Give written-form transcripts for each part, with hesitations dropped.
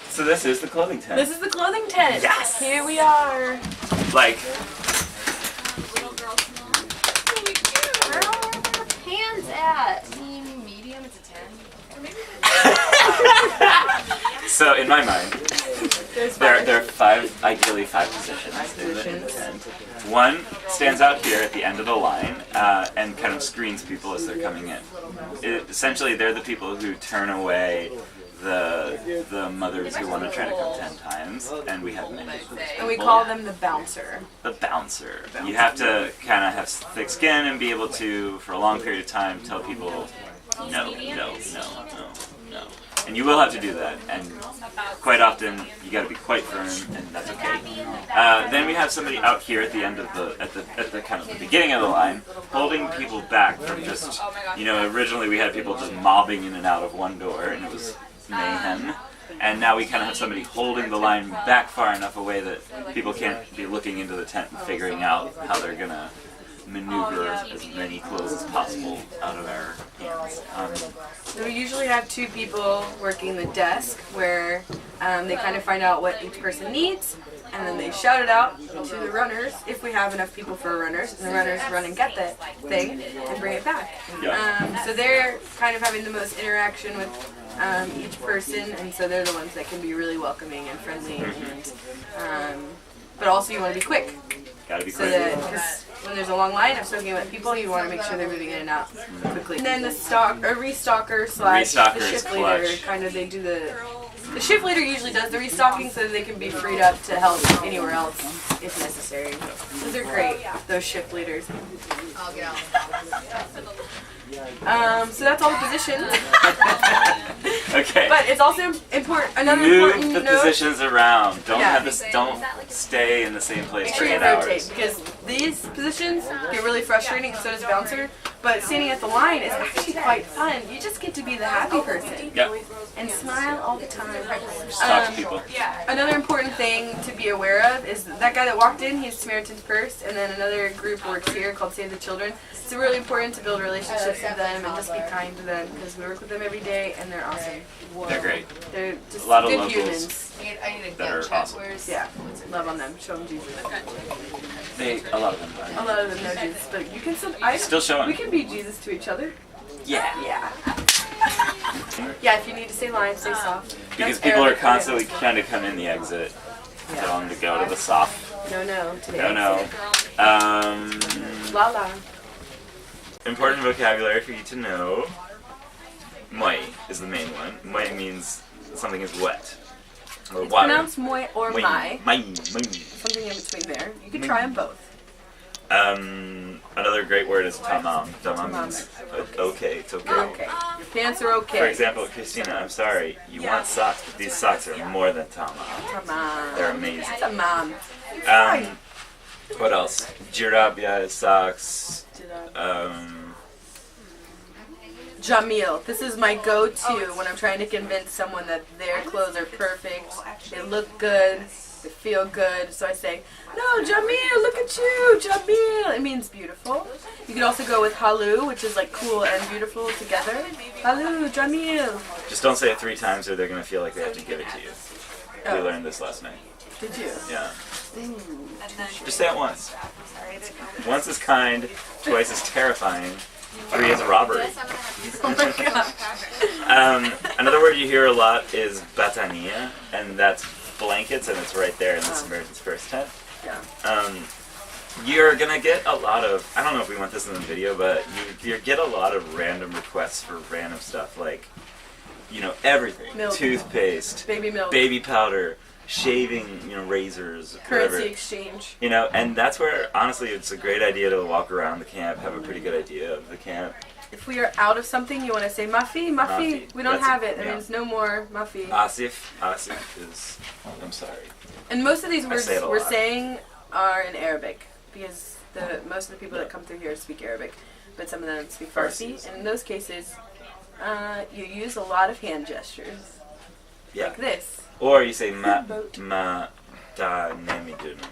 So this is the clothing tent. This is the clothing tent. Yes! Here we are. Like, Little girl small. Where are our pants at? Medium, it's a 10. Or maybe so in my mind, there are ideally five positions in the tent. One stands out here at the end of the line and kind of screens people as they're coming in. Essentially, they're the people who turn away the mothers who want to try to come 10 times, and we have many. And we call them the bouncer. The bouncer. You have to kind of have thick skin and be able to, for a long period of time, tell people no. And you will have to do that, and quite often you got to be quite firm, and that's okay. Then we have somebody out here at the end of at the kind of the beginning of the line, holding people back from just, originally we had people just mobbing in and out of one door, and it was mayhem. And now we kind of have somebody holding the line back far enough away that people can't be looking into the tent and figuring out how they're gonna maneuver as many clothes as possible out of our hands. So we usually have two people working the desk where they kind of find out what each person needs, and then they shout it out to the runners if we have enough people for runners, and the runners run and get that thing and bring it back. So they're kind of having the most interaction with each person, and so they're the ones that can be really welcoming and friendly. And, but also you want to be quick. Gotta be So quick. that, because when there's a long line of soaking wet people, you want to make sure they're moving in and out quickly. And then the restocker slash the shift leader, kind of they do the shift leader usually does the restocking so that they can be freed up to help anywhere else if necessary. Those are great, those shift leaders. I'll get on. So that's all the positions. Okay. But it's also important. Another Move important the note. positions around. Don't Yeah. have this. Don't stay in the same place Make for sure you 8 hours. rotate, because these positions get really frustrating, and so does bouncer. But standing at the line is actually quite fun. You just get to be the happy person Yep. and smile all the time. Just talk to people. Another important thing to be aware of is that guy that walked in, he's Samaritan's Purse, and then another group works here called Save the Children. It's really important to build relationships with them and just be kind to them, because we work with them every day and they're awesome. They're great. They're just A lot of good locals. humans. I need a That are check. awesome. Where's Yeah, love on them. Show them Jesus. A lot of them A are. lot of them know Jesus, but you can Still showing. We can be Jesus to each other. Yeah. Yeah. Yeah, if you need to stay line, stay soft. Because That's people are Arabic constantly for trying to come in the exit. Yeah. Tell them to go to the soft. No, today. No. La la. Important vocabulary for you to know. Moi is the main one. Moi means something is wet. Or It's water. pronounced moi or mai. Mai. Something in between there. You can try them both. Another great word is tamam. Tamam Tamam. means okay, it's okay. Okay. Your pants are okay. For example, Christina, I'm sorry, you want socks, but these socks are more than tamam. Tamam. They're amazing. Tamam. What else? Jirabia is socks. Jamil. This is my go-to when I'm trying to convince someone that their clothes are perfect. They look good. They feel good. So I say, no, Jamil, look at you, Jamil. It means beautiful. You could also go with halu, which is like cool and beautiful together. Halu, Jamil. Just don't say it 3 times or they're going to feel like they have to give it to you. We learned this last night. Did you? Yeah. Just say it once. Once is kind, twice is terrifying, 3 is robbery. Oh my god. Another word you hear a lot is batania, and that's blankets, and it's right there in the Samaritan's Purse tent. Yeah. You're gonna get a lot of, I don't know if we want this in the video, but you get a lot of random requests for random stuff, like, everything. Milk. Toothpaste, Baby milk. baby powder, shaving, razors, Currency whatever. exchange. And that's where, honestly, it's a great idea to walk around the camp, have a pretty good idea of the camp. If we are out of something, you want to say mafi, mafi. Mafi. We don't That's have it. That yeah. means no more mafi. Asif is, I'm sorry. And most of these words say it a we're lot. saying are in Arabic, because most of the people that come through here speak Arabic, but some of them speak Farsi. Farsis. And in those cases, you use a lot of hand gestures, Yeah. like this. Or you say ma da nemi dunum.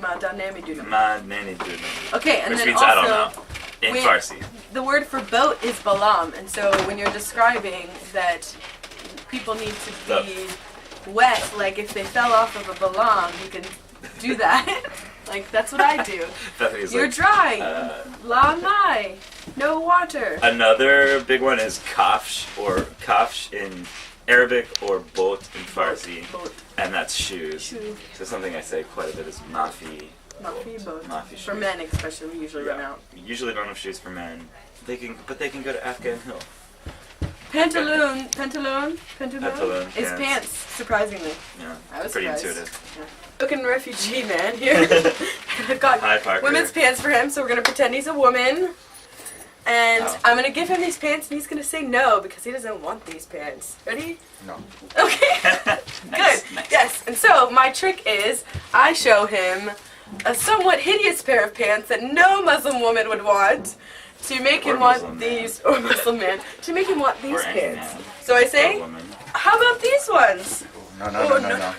Ma danemi dunam. Ma neni dunum. Okay, and Which then means also I don't know. In we- Farsi. the word for boat is balam, and so when you're describing that people need to be wet, like if they fell off of a balloon, you can do that. Like, that's what I do. You're like, dry. La mai. No water. Another big one is kafsh, or kafsh in Arabic, or boat in Farsi. Boat. And that's shoes. Shoes. So something I say quite a bit is mafi. Mafi boat. Mafi shoes. For men especially, we usually run out. We usually don't have shoes for men. But they can go to Afghan Hill. Pantaloon Pantaloon, is pants, surprisingly. Yeah, I was pretty surprised. intuitive. Yeah. Looking refugee man here. I've got Hi, Parker. women's pants for him, so we're gonna pretend he's a woman. And Oh. I'm gonna give him these pants, and he's gonna say no because he doesn't want these pants. Ready? No. Okay. Nice, Good. nice. Yes. And so my trick is I show him a somewhat hideous pair of pants that no Muslim woman would want to make Or him want Muslim these, or Muslim man, to make him want these Or any pants. man. So I Or say, woman. how about these ones? No. Oh, no.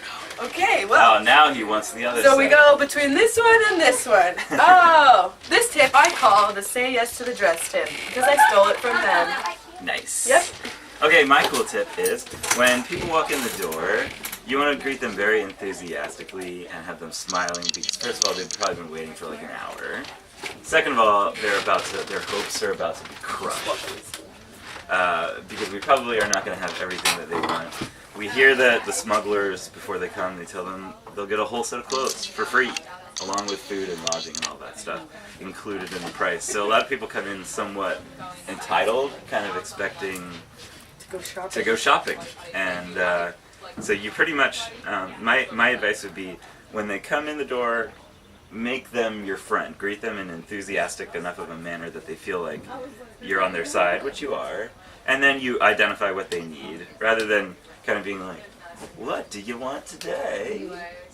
Okay, well. Oh, now he wants the other So side. we go between this one and this one. Oh, this tip I call the say yes to the dress tip because I stole it from them. Nice. Yep. Okay, my cool tip is when people walk in the door, you want to greet them very enthusiastically and have them smiling because first of all, they've probably been waiting for like an hour. Second of all, their hopes are about to be crushed. Because we probably are not going to have everything that they want. We hear that the smugglers, before they come, they tell them they'll get a whole set of clothes for free, along with food and lodging and all that stuff included in the price. So a lot of people come in somewhat entitled, kind of expecting to go shopping. And so you pretty much, my advice would be, when they come in the door, make them your friend. Greet them in enthusiastic enough of a manner that they feel like you're on their side, which you are. And then you identify what they need, rather than kind of being like, what do you want today?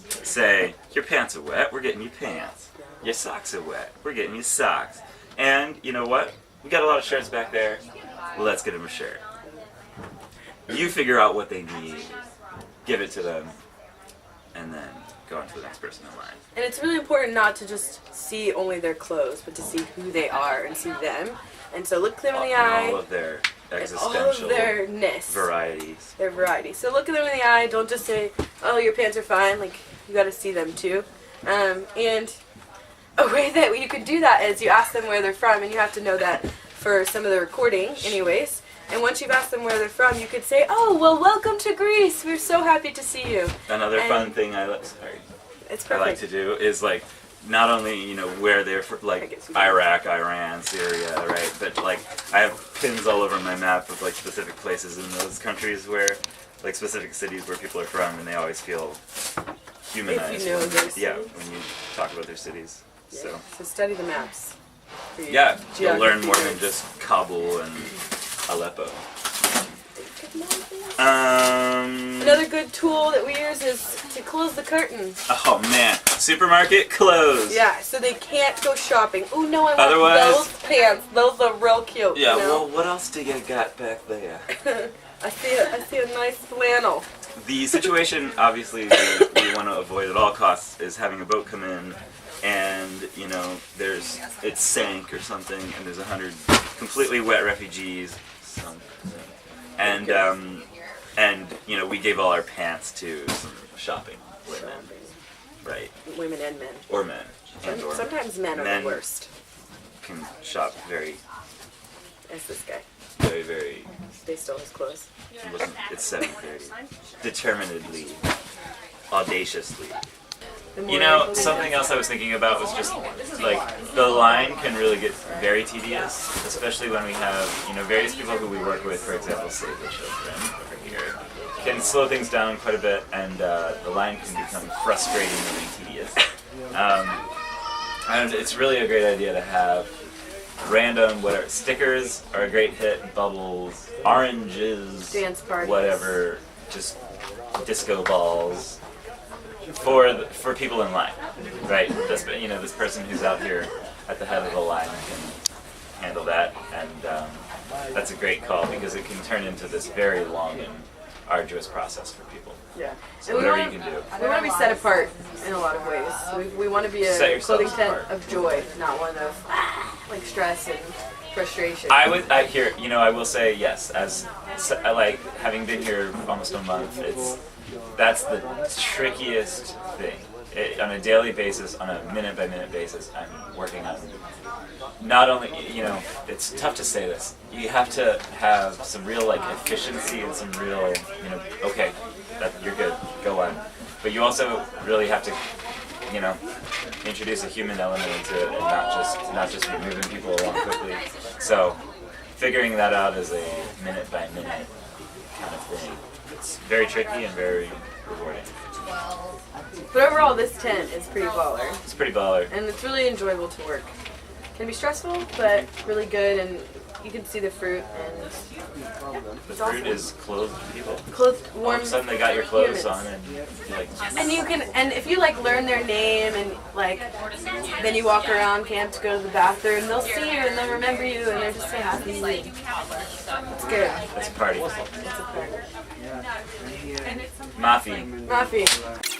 Say, your pants are wet, we're getting you pants. Your socks are wet, we're getting you socks. And you know what? We got a lot of shirts back there. Let's get them a shirt. You figure out what they need, give it to them, and then go on to the next person in line. And it's really important not to just see only their clothes, but to see who they are and see them. And so look them in the eye. All of their And existential all of their ness. varieties. Their variety. So look at them in the eye. Don't just say, oh, your pants are fine. Like, you got to see them too. And a way that you can do that is you ask them where they're from, and you have to know that for some of the recording anyways. And once you've asked them where they're from, you could say, oh, well, welcome to Greece. We're so happy to see you. Another And fun thing I like to do is like not only where they're from, like Iraq, Iran, Syria, right? But like I have pins all over my map of like specific places in those countries where, like specific cities where people are from, and they always feel humanized. If you know their yeah, city. when you talk about their cities. Yeah. So study the maps. for your Yeah, you'll learn geography more than nerds. just Kabul and Aleppo. Another good tool that we use is to close the curtains. Oh man, supermarket closed. Yeah, so they can't go shopping. Oh no, I want Otherwise- those pants. Those are real cute. Yeah, you know? well, what else do you got back there? I see a nice flannel. The situation, obviously, we want to avoid at all costs is having a boat come in, and it's sank or something, and there's 100 completely wet refugees, and we gave all our pants to some shopping women, right? Women and men. Or men. And or Sometimes men are men the worst. can shop very, As this guy. very, very. They stole his clothes. It's 7:30. Determinedly, audaciously. The more Something else I was thinking about was just like the line can really get very tedious, especially when we have various people who we work with, for example, Save the Children over here, can slow things down quite a bit, and the line can become frustratingly tedious. And it's really a great idea to have random stickers are a great hit, bubbles, oranges, Dance parties. whatever, just disco balls for people in line, right? This person who's out here at the head of the line can handle that, and that's a great call because it can turn into this very long and arduous process for people. Yeah. So whatever you can do. We want to be set apart in a lot of ways. We want to be Set a yourselves clothing tent apart. of joy, not one of like stress and frustration. I will say yes, as so, like having been here almost a month, that's the trickiest thing. On a daily basis, on a minute-by-minute basis, I'm working on. Not only, it's tough to say this. You have to have some real efficiency and some real, okay, you're good, go on. But you also really have to, introduce a human element into it, and not just moving people along quickly. So, figuring that out as a minute-by-minute kind of thing, it's very tricky and very rewarding. But overall, this tent is pretty baller. It's pretty baller. And it's really enjoyable to work. Can be stressful, but really good, and you can see the fruit. And the fruit is clothed people. Clothed, warm. All of a sudden, they got your clothes humans. on, and you're like, yes. And you can, and if you learn their name, and then you walk around camp to go to the bathroom, they'll see you and they'll remember you, and they're just so happy. It's good. It's a party. It's a party. Mafi. Mafi.